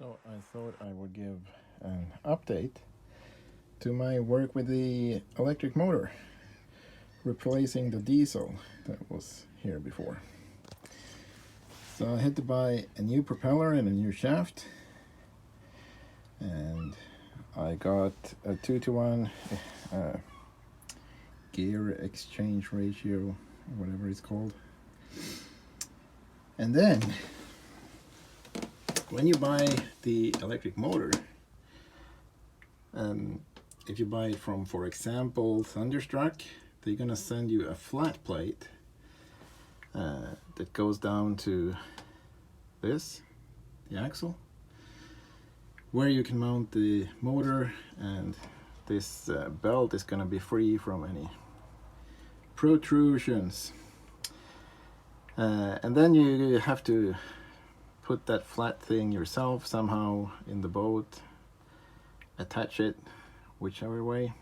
So I thought I would give an update to my work with the electric motor, replacing the diesel that was here before. So I had to buy a new propeller and a new shaft, and I got a 2-to-1 gear exchange ratio, whatever it's called. And then when you buy the electric motor, if you buy it from, for example, Thunderstruck, they're gonna send you a flat plate that goes down to this, the axle, where you can mount the motor, and this belt is gonna be free from any protrusions. And then you have to put that flat thing yourself somehow in the boat, attach it whichever way.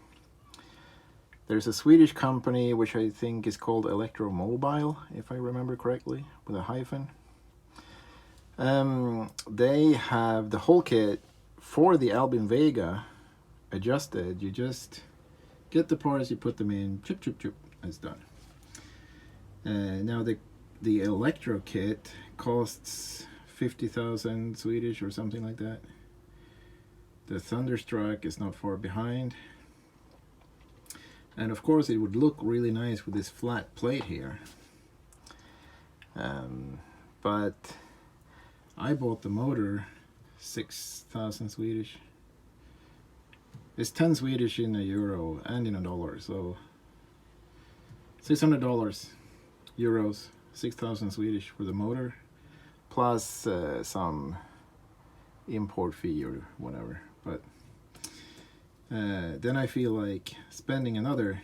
There's a Swedish company which I think is called electro-mobile, if I remember correctly, with a hyphen. They have the whole kit for the Albin Vega adjusted. You just get the parts, you put them in, chip chip chip, it's done. Now the electro kit costs 50,000 Swedish or something like that. The Thunderstruck is not far behind. And of course it would look really nice with this flat plate here. But I bought the motor 6,000 Swedish. It's 10 Swedish in a euro and in a dollar, so $600 euros, 6,000 Swedish for the motor, plus some import fee or whatever. But then I feel like spending another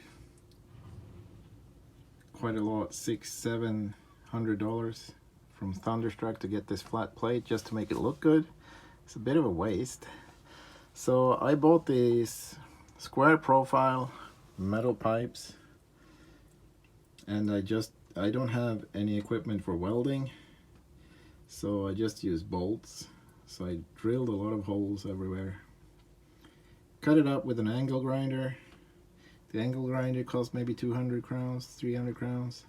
quite a lot, $600-700 from Thunderstruck to get this flat plate just to make it look good. It's a bit of a waste. So I bought these square profile metal pipes, and I don't have any equipment for welding, so I just use bolts. So I drilled a lot of holes everywhere, cut it up with an angle grinder. The angle grinder cost maybe 200 crowns, 300 crowns.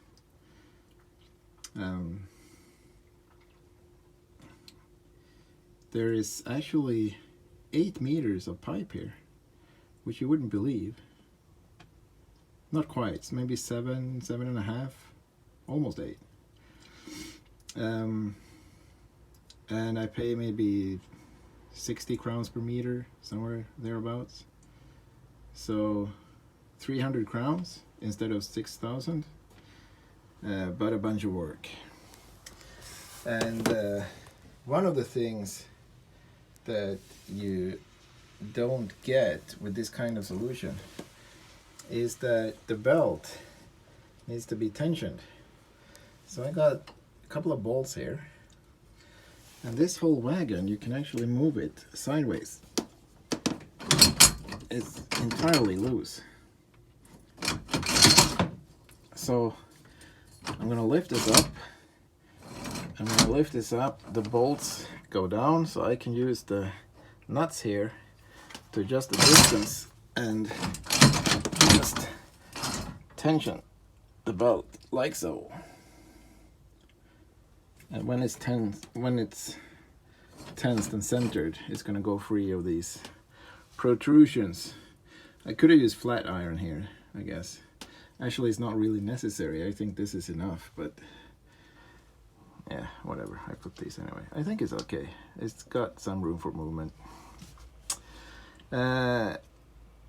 There is actually 8 meters of pipe here, which you wouldn't believe. Not quite, it's maybe 7.5, almost 8. And I pay maybe 60 crowns per meter, somewhere thereabouts. So 300 crowns instead of 6,000, but a bunch of work. And one of the things that you don't get with this kind of solution is that the belt needs to be tensioned. So I got a couple of bolts here, and this whole wagon, you can actually move it sideways. It's entirely loose. So I'm gonna lift this up. And when I lift this up, the bolts go down, so I can use the nuts here to adjust the distance and just tension the belt like so. And when it's tensed and centered, it's gonna go free of these protrusions. I could have used flat iron here, I guess. Actually, it's not really necessary. I think this is enough, but yeah, whatever. I put these anyway. I think it's okay. It's got some room for movement.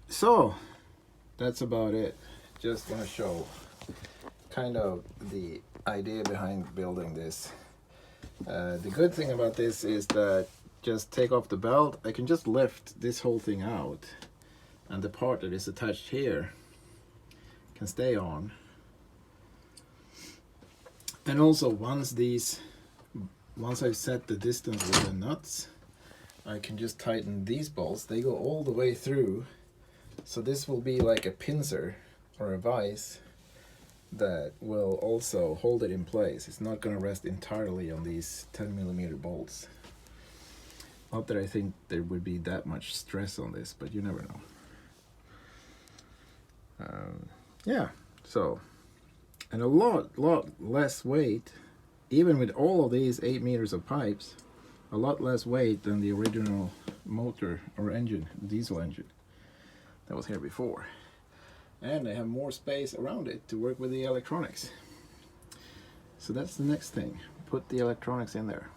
So that's about it. Just want to show kind of the idea behind building this. The good thing about this is that just take off the belt. I can just lift this whole thing out, and the part that is attached here can stay on. And also once I've set the distance with the nuts, I can just tighten these bolts. They go all the way through, so this will be like a pincer or a vise that will also hold it in place. It's not going to rest entirely on these 10mm bolts. Not that I think there would be that much stress on this, but you never know. Yeah, so, and a lot less weight, even with all of these 8 meters of pipes, a lot less weight than the original motor or engine, diesel engine that was here before. And they have more space around it to work with the electronics. So that's the next thing, put the electronics in there.